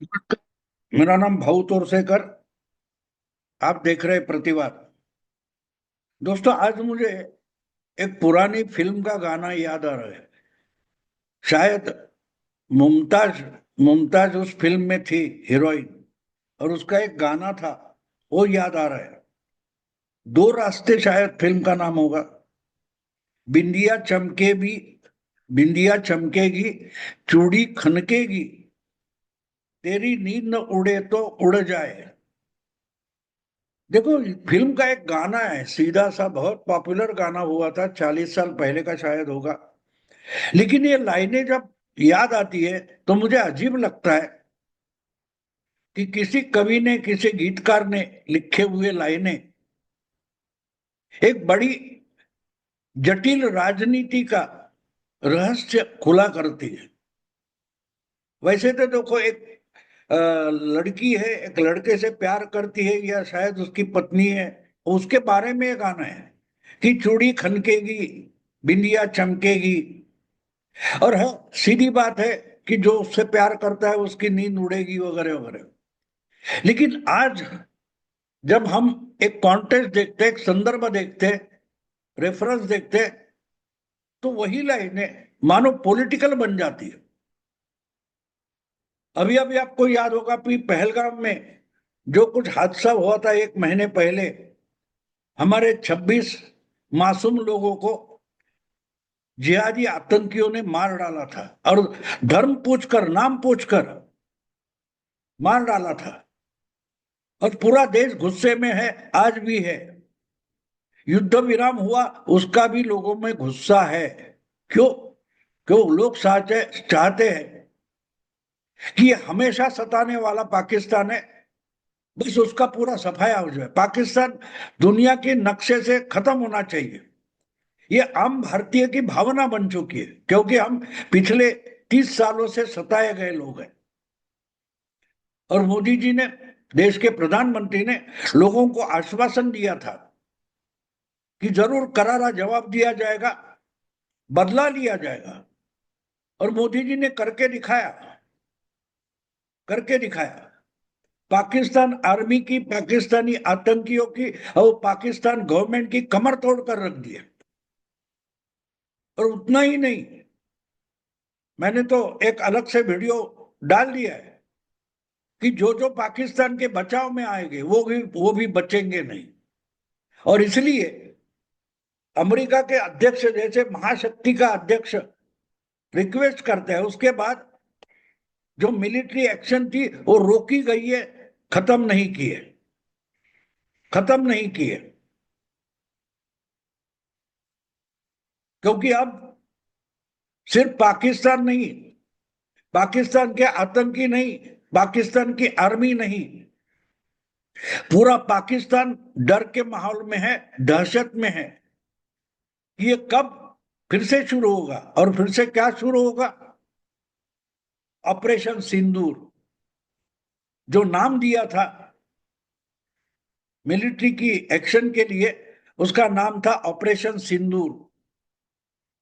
मेरा नाम भाऊ तोरसेकर। आप देख रहे प्रतिवाद। दोस्तों, आज मुझे एक पुरानी फिल्म का गाना याद आ रहा है। शायद मुमताज मुमताज उस फिल्म में थी हीरोइन, और उसका एक गाना था, वो याद आ रहा है। दो रास्ते शायद फिल्म का नाम होगा। बिंदिया चमके भी, बिंदिया चमकेगी, चूड़ी खनकेगी, तेरी नींद न उड़े तो उड़ जाए। देखो, फिल्म का एक गाना है, सीधा सा, बहुत पॉपुलर गाना हुआ था, 40 साल पहले का शायद होगा। लेकिन ये लाइनें जब याद आती है तो मुझे अजीब लगता है कि किसी कवि ने, किसी गीतकार ने लिखे हुए लाइनें एक बड़ी जटिल राजनीति का रहस्य खुला करती है। वैसे तो देखो, एक लड़की है, एक लड़के से प्यार करती है, या शायद उसकी पत्नी है, उसके बारे में ये गाना है कि चूड़ी खनकेगी, बिंदिया चमकेगी। और हाँ, सीधी बात है कि जो उससे प्यार करता है उसकी नींद उड़ेगी, वगैरह वगैरह। लेकिन आज जब हम एक कॉन्टेक्स्ट देखते, एक संदर्भ देखते, रेफरेंस देखते, तो वही लाइनें मानो पॉलिटिकल बन जाती है। अभी अभी आपको याद होगा कि पहलगाम में जो कुछ हादसा हुआ था 1 महीने पहले, हमारे 26 मासूम लोगों को जिहादी आतंकियों ने मार डाला था, और धर्म पूछकर, नाम पूछकर मार डाला था। और पूरा देश गुस्से में है, आज भी है। युद्ध विराम हुआ, उसका भी लोगों में गुस्सा है। क्यों? क्यों लोग चाहते हैं कि ये हमेशा सताने वाला पाकिस्तान है, बस उसका पूरा सफाया हो जाए। पाकिस्तान दुनिया के नक्शे से खत्म होना चाहिए। ये आम भारतीय की भावना बन चुकी है, क्योंकि हम पिछले 30 सालों से सताए गए लोग हैं। और मोदी जी ने, देश के प्रधानमंत्री ने, लोगों को आश्वासन दिया था कि जरूर करारा जवाब दिया जाएगा, बदला लिया जाएगा। और मोदी जी ने करके दिखाया, करके दिखाया। पाकिस्तान आर्मी की, पाकिस्तानी आतंकियों की और पाकिस्तान गवर्नमेंट की कमर तोड़ कर रख दी है। और उतना ही नहीं, मैंने तो एक अलग से वीडियो डाल दिया है कि जो जो पाकिस्तान के बचाव में आएंगे वो भी बचेंगे नहीं। और इसलिए अमेरिका के अध्यक्ष जैसे महाशक्ति का अध्यक्ष रिक्वेस्ट करते हैं, उसके बाद जो मिलिट्री एक्शन थी वो रोकी गई है, खत्म नहीं की है, खत्म नहीं की है। क्योंकि अब सिर्फ पाकिस्तान नहीं, पाकिस्तान के आतंकी नहीं, पाकिस्तान की आर्मी नहीं, पूरा पाकिस्तान डर के माहौल में है, दहशत में है। ये कब फिर से शुरू होगा, और फिर से क्या शुरू होगा? ऑपरेशन सिंदूर, जो नाम दिया था मिलिट्री की एक्शन के लिए, उसका नाम था ऑपरेशन सिंदूर।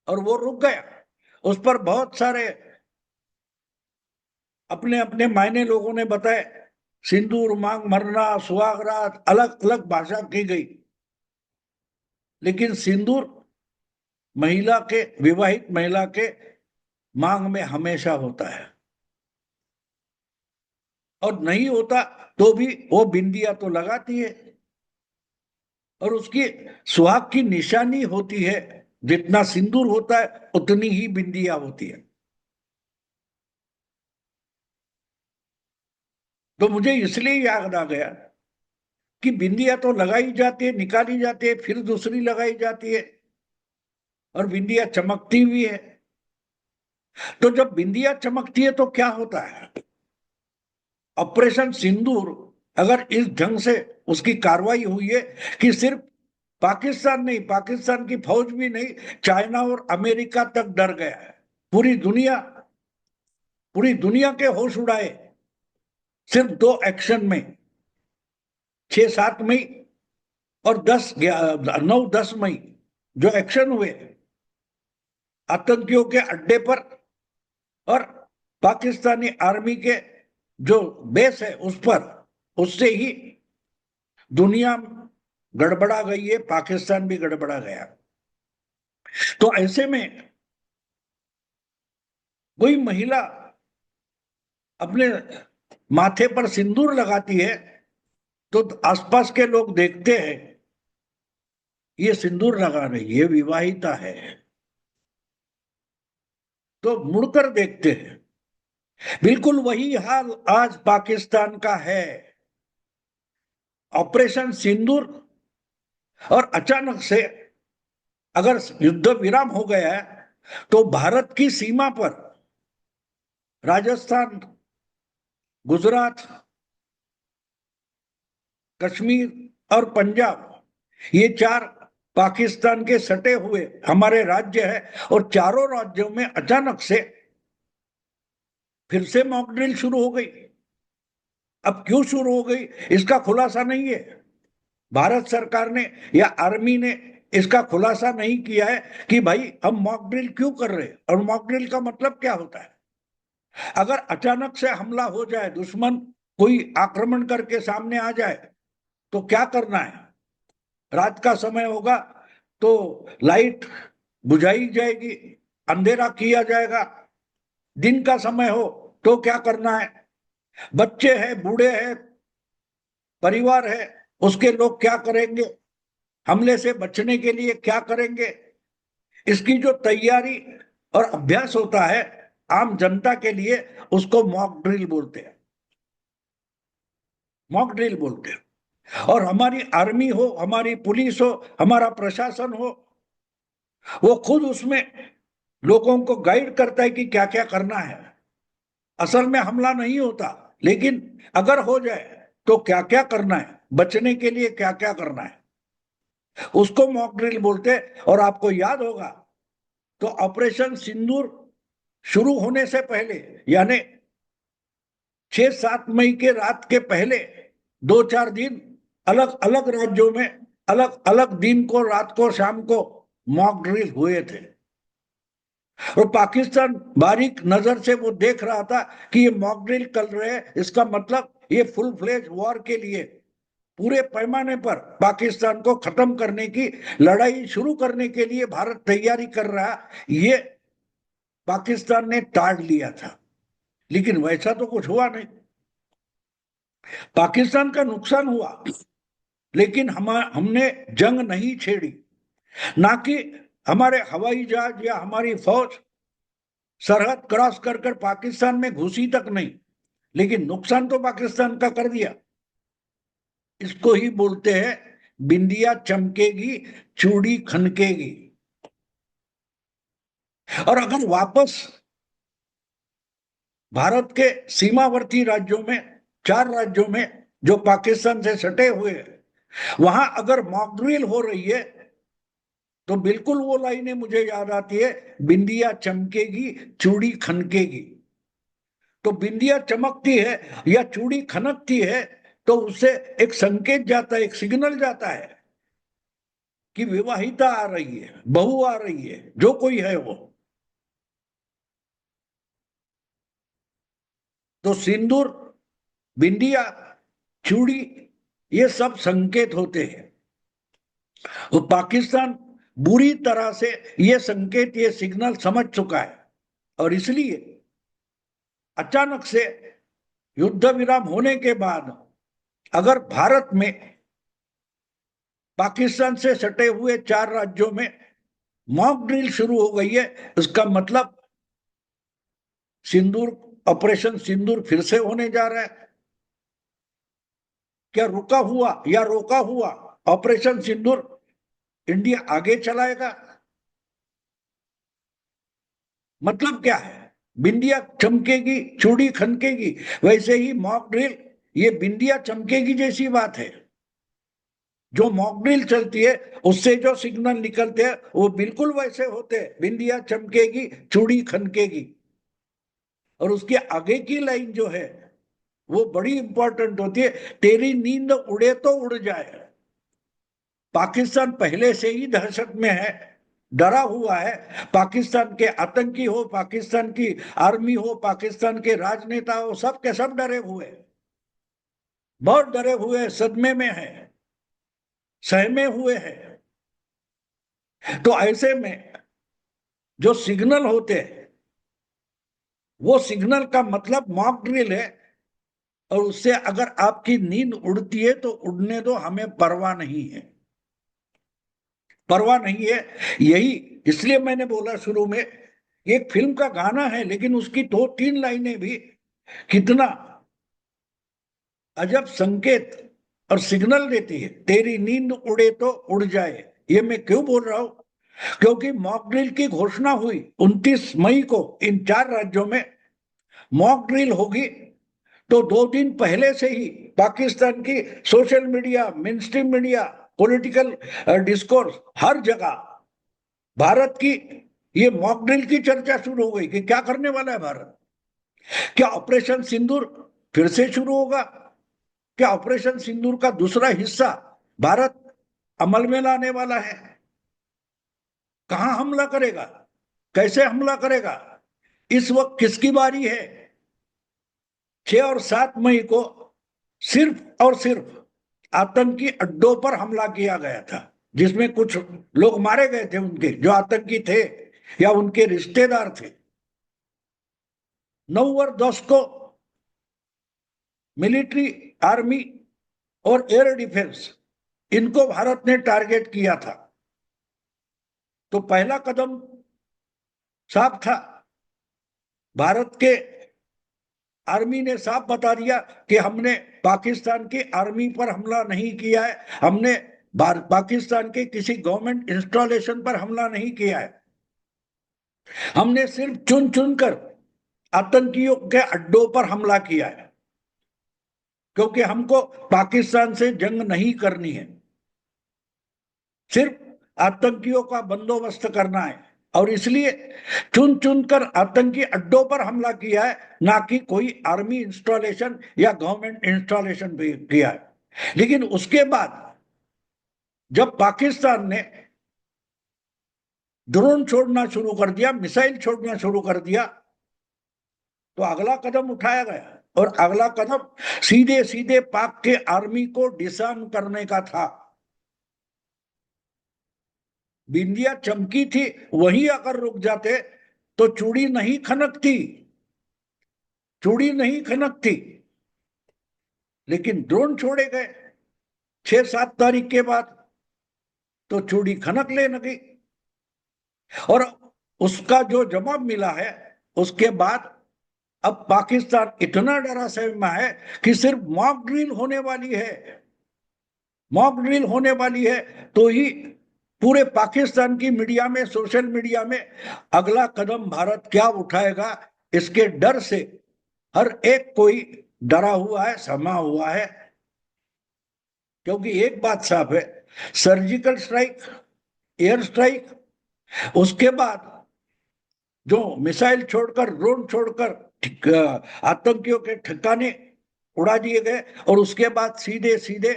और वो रुक गया। उस पर बहुत सारे अपने अपने मायने लोगों ने बताए। सिंदूर मांग मरना, सुहागरात, अलग अलग भाषा की गई। लेकिन सिंदूर महिला के, विवाहित महिला के मांग में हमेशा होता है। और नहीं होता तो भी वो बिंदिया तो लगाती है। और उसकी सुहाग की निशानी होती है, जितना सिंदूर होता है उतनी ही बिंदिया होती है। तो मुझे इसलिए याद आ गया कि बिंदिया तो लगाई जाती है, निकाली जाती है, फिर दूसरी लगाई जाती है, और बिंदिया चमकती भी है। तो जब बिंदिया चमकती है तो क्या होता है? ऑपरेशन सिंदूर अगर इस ढंग से उसकी कार्रवाई हुई है कि सिर्फ पाकिस्तान नहीं, पाकिस्तान की फौज भी नहीं, चाइना और अमेरिका तक डर गया है। पूरी दुनिया, पूरी दुनिया के होश उड़ाए सिर्फ दो एक्शन में, 6-7 मई और 9-10 मई, जो एक्शन हुए आतंकियों के अड्डे पर और पाकिस्तानी आर्मी के जो बेस है उस पर, उससे ही दुनिया गड़बड़ा गई है, पाकिस्तान भी गड़बड़ा गया। तो ऐसे में कोई महिला अपने माथे पर सिंदूर लगाती है तो आसपास के लोग देखते हैं ये सिंदूर लगा रही है, विवाहिता है, तो मुड़कर देखते हैं। बिल्कुल वही हाल आज पाकिस्तान का है। ऑपरेशन सिंदूर, और अचानक से अगर युद्ध विराम हो गया है तो भारत की सीमा पर राजस्थान, गुजरात, कश्मीर और पंजाब, ये चार पाकिस्तान के सटे हुए हमारे राज्य है, और चारों राज्यों में अचानक से फिर से मॉक ड्रिल शुरू हो गई। अब क्यों शुरू हो गई इसका खुलासा नहीं है, भारत सरकार ने या आर्मी ने इसका खुलासा नहीं किया है कि भाई हम मॉक ड्रिल क्यों कर रहे हैं और मॉक ड्रिल का मतलब क्या होता है। अगर अचानक से हमला हो जाए, दुश्मन कोई आक्रमण करके सामने आ जाए तो क्या करना है। रात का समय होगा तो लाइट बुझाई जाएगी, अंधेरा किया जाएगा। दिन का समय हो तो क्या करना है, बच्चे हैं, बूढ़े हैं, परिवार है, उसके लोग क्या करेंगे, हमले से बचने के लिए क्या करेंगे। इसकी जो तैयारी और अभ्यास होता है आम जनता के लिए, उसको मॉक ड्रिल बोलते हैं, मॉक ड्रिल बोलते हैं। और हमारी आर्मी हो, हमारी पुलिस हो, हमारा प्रशासन हो, वो खुद उसमें लोगों को गाइड करता है कि क्या क्या करना है। असल में हमला नहीं होता, लेकिन अगर हो जाए तो क्या क्या करना है, बचने के लिए क्या क्या करना है, उसको मॉक ड्रिल बोलते हैं। और आपको याद होगा तो ऑपरेशन सिंदूर शुरू होने से पहले, यानी 6-7 मई के रात के पहले 2-4 दिन अलग अलग राज्यों में अलग अलग दिन को, रात को, शाम को मॉक ड्रिल हुए थे। और पाकिस्तान बारीक नजर से वो देख रहा था कि ये मॉक ड्रिल कर रहे हैं, इसका मतलब ये फुल फ्लेज वॉर के लिए, पूरे पैमाने पर पाकिस्तान को खत्म करने की लड़ाई शुरू करने के लिए भारत तैयारी कर रहा, ये पाकिस्तान ने टाल लिया था। लेकिन वैसा तो कुछ हुआ नहीं, पाकिस्तान का नुकसान हुआ, लेकिन हमने जंग नहीं छेड़ी। ना कि हमारे हवाई जहाज या हमारी फौज सरहद क्रॉस कर कर पाकिस्तान में घुसी तक नहीं, लेकिन नुकसान तो पाकिस्तान का कर दिया। इसको ही बोलते हैं बिंदिया चमकेगी, चूड़ी खनकेगी। और अगर वापस भारत के सीमावर्ती राज्यों में, 4 राज्यों में जो पाकिस्तान से सटे हुए हैं, वहां अगर मॉक ड्रिल हो रही है तो बिल्कुल वो लाइनें मुझे याद आती है, बिंदिया चमकेगी, चूड़ी खनकेगी। तो बिंदिया चमकती है या चूड़ी खनकती है तो उससे एक संकेत जाता है, एक सिग्नल जाता है कि विवाहिता आ रही है, बहू आ रही है, जो कोई है वो। तो सिंदूर, बिंदिया, चूड़ी, ये सब संकेत होते हैं। तो पाकिस्तान बुरी तरह से ये संकेत, ये सिग्नल समझ चुका है, और इसलिए अचानक से युद्ध विराम होने के बाद अगर भारत में पाकिस्तान से सटे हुए 4 राज्यों में मॉक ड्रिल शुरू हो गई है, इसका मतलब सिंदूर, ऑपरेशन सिंदूर फिर से होने जा रहा है। क्या रुका हुआ या रोका हुआ ऑपरेशन सिंदूर इंडिया आगे चलाएगा? मतलब क्या है, बिंदिया चमकेगी, चूड़ी खनकेगी, वैसे ही मॉक ड्रिल ये बिंदिया चमकेगी जैसी बात है। जो मॉक ड्रिल चलती है उससे जो सिग्नल निकलते हैं वो बिल्कुल वैसे होते हैं, बिंदिया चमकेगी, चूड़ी खनकेगी। और उसके आगे की लाइन जो है वो बड़ी इंपॉर्टेंट होती है, तेरी नींद उड़े तो उड़ जाए। पाकिस्तान पहले से ही दहशत में है, डरा हुआ है। पाकिस्तान के आतंकी हो, पाकिस्तान की आर्मी हो, पाकिस्तान के राजनेता हो, सब के सब डरे हुए, बहुत डरे हुए, सदमे में है, सहमे हुए हैं। तो ऐसे में जो सिग्नल होते हैं, वो सिग्नल का मतलब मॉक ड्रिल है, और उससे अगर आपकी नींद उड़ती है तो उड़ने दो, हमें परवाह नहीं है, परवाह नहीं है। यही इसलिए मैंने बोला शुरू में, एक फिल्म का गाना है लेकिन उसकी दो तीन लाइनें भी कितना अजब संकेत और सिग्नल देती है। तेरी नींद उड़े तो उड़ जाए, ये मैं क्यों बोल रहा हूं? क्योंकि मॉक ड्रिल की घोषणा हुई 29 मई को, इन 4 राज्यों में मॉक ड्रिल होगी। तो 2 दिन पहले से ही पाकिस्तान की social media, main stream media, political discourse, हर जगह भारत की ये मॉक ड्रिल की चर्चा शुरू हो गई कि क्या करने वाला है भारत। क्या ऑपरेशन सिंदूर फिर से शुरू होगा? क्या ऑपरेशन सिंदूर का दूसरा हिस्सा भारत अमल में लाने वाला है? कहां हमला करेगा, कैसे हमला करेगा? इस वक्त किसकी बारी है? 6 और 7 मई को सिर्फ और सिर्फ आतंकी अड्डों पर हमला किया गया था, जिसमें कुछ लोग मारे गए थे, उनके जो आतंकी थे या उनके रिश्तेदार थे। 9 और 10 को मिलिट्री, आर्मी और एयर डिफेंस, इनको भारत ने टारगेट किया था। तो पहला कदम साफ था, भारत के आर्मी ने साफ बता दिया कि हमने पाकिस्तान की आर्मी पर हमला नहीं किया है, हमने पाकिस्तान के किसी गवर्नमेंट इंस्टॉलेशन पर हमला नहीं किया है, हमने सिर्फ चुन चुन कर आतंकियों के अड्डों पर हमला किया है, क्योंकि हमको पाकिस्तान से जंग नहीं करनी है, सिर्फ आतंकियों का बंदोबस्त करना है। और इसलिए चुन चुन कर आतंकी अड्डों पर हमला किया है, ना कि कोई आर्मी इंस्टॉलेशन या गवर्नमेंट इंस्टॉलेशन भी किया है। लेकिन उसके बाद जब पाकिस्तान ने ड्रोन छोड़ना शुरू कर दिया, मिसाइल छोड़ना शुरू कर दिया, तो अगला कदम उठाया गया, और अगला कदम सीधे सीधे पाक के आर्मी को डिसआर्म करने का था। बिंदिया चमकी थी, वहीं अगर रुक जाते तो चूड़ी नहीं खनकती, चूड़ी नहीं खनकती। लेकिन ड्रोन छोड़े गए 6-7 तारीख के बाद, तो चूड़ी खनक ले लगी। और उसका जो जवाब मिला है उसके बाद अब पाकिस्तान इतना डरा सहमा है कि सिर्फ मॉक ड्रिल होने वाली है, मॉक ड्रिल होने वाली है तो ही पूरे पाकिस्तान की मीडिया में, सोशल मीडिया में अगला कदम भारत क्या उठाएगा, इसके डर से हर एक कोई डरा हुआ है, समा हुआ है। क्योंकि एक बात साफ है, सर्जिकल स्ट्राइक, एयर स्ट्राइक, उसके बाद जो मिसाइल छोड़कर, ड्रोन छोड़कर आतंकियों के ठिकाने उड़ा दिए गए, और उसके बाद सीधे सीधे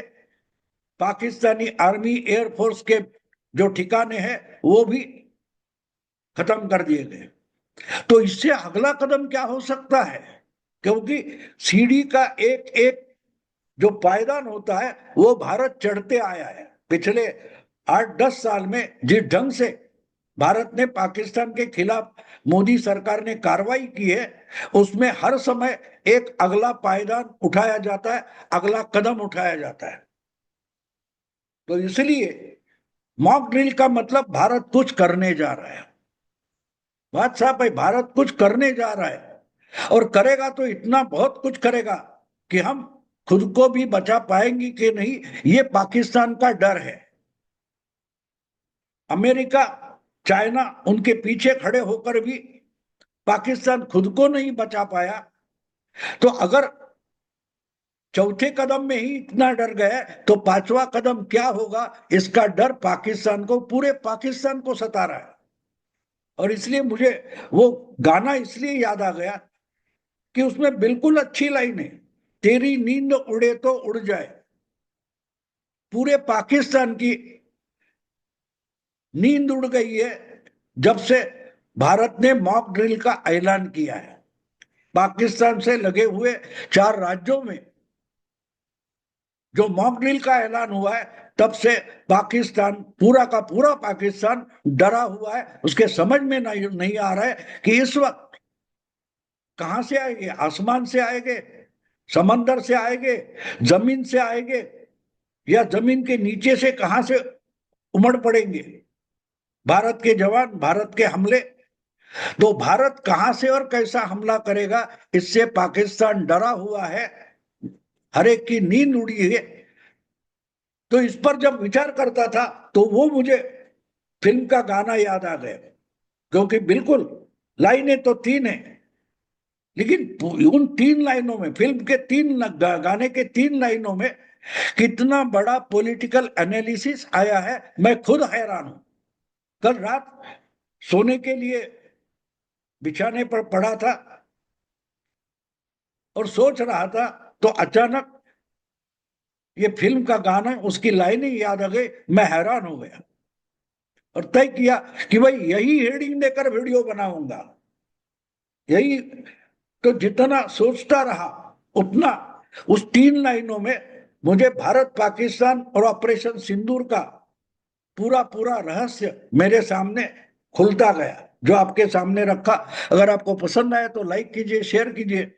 पाकिस्तानी आर्मी, एयरफोर्स के जो ठिकाने हैं वो भी खत्म कर दिए गए। तो इससे अगला कदम क्या हो सकता है? क्योंकि सीढ़ी का एक एक जो पायदान होता है वो भारत चढ़ते आया है। पिछले 8-10 साल में जिस ढंग से भारत ने पाकिस्तान के खिलाफ मोदी सरकार ने कार्रवाई की है, उसमें हर समय एक अगला पायदान उठाया जाता है, अगला कदम उठाया जाता है। तो इसलिए मॉक ड्रिल का मतलब भारत कुछ करने जा रहा है। बात साहब भाई, भारत कुछ करने जा रहा है, और करेगा तो इतना बहुत कुछ करेगा कि हम खुद को भी बचा पाएंगे कि नहीं, ये पाकिस्तान का डर है। अमेरिका, चाइना उनके पीछे खड़े होकर भी पाकिस्तान खुद को नहीं बचा पाया, तो अगर चौथे कदम में ही इतना डर गए तो पांचवा कदम क्या होगा, इसका डर पाकिस्तान को, पूरे पाकिस्तान को सता रहा है। और इसलिए मुझे वो गाना इसलिए याद आ गया कि उसमें बिल्कुल अच्छी लाइन है, तेरी नींद उड़े तो उड़ जाए। पूरे पाकिस्तान की नींद उड़ गई है जब से भारत ने मॉक ड्रिल का ऐलान किया है। पाकिस्तान से लगे हुए 4 राज्यों में जो मॉक ड्रिल का ऐलान हुआ है, तब से पाकिस्तान, पूरा का पूरा पाकिस्तान डरा हुआ है। उसके समझ में नहीं आ रहा है कि इस वक्त कहां से आएंगे, आसमान से आएंगे, समंदर से आएंगे, जमीन से आएंगे, या जमीन के नीचे से कहां से उमड़ पड़ेंगे भारत के जवान, भारत के हमले। तो भारत कहां से और कैसा हमला करेगा, इससे पाकिस्तान डरा हुआ है, हर एक की नींद उड़ी है। तो इस पर जब विचार करता था तो वो मुझे फिल्म का गाना याद आ गया, क्योंकि बिल्कुल लाइनें तो 3 है, लेकिन उन 3 लाइनों में, फिल्म के 3 गाने के 3 लाइनों में कितना बड़ा पॉलिटिकल एनालिसिस आया है, मैं खुद हैरान हूं। कल रात सोने के लिए बिछाने पर पड़ा था और सोच रहा था, तो अचानक ये फिल्म का गाना, उसकी लाइनें याद आ गई। मैं हैरान हो गया और तय किया कि भाई यही हेडिंग देकर वीडियो बनाऊंगा। यही तो, जितना सोचता रहा उतना उस 3 लाइनों में मुझे भारत पाकिस्तान और ऑपरेशन सिंदूर का पूरा पूरा रहस्य मेरे सामने खुलता गया, जो आपके सामने रखा। अगर आपको पसंद आए तो लाइक कीजिए, शेयर कीजिए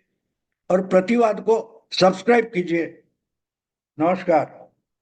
और प्रतिवाद को सब्सक्राइब कीजिए। नमस्कार।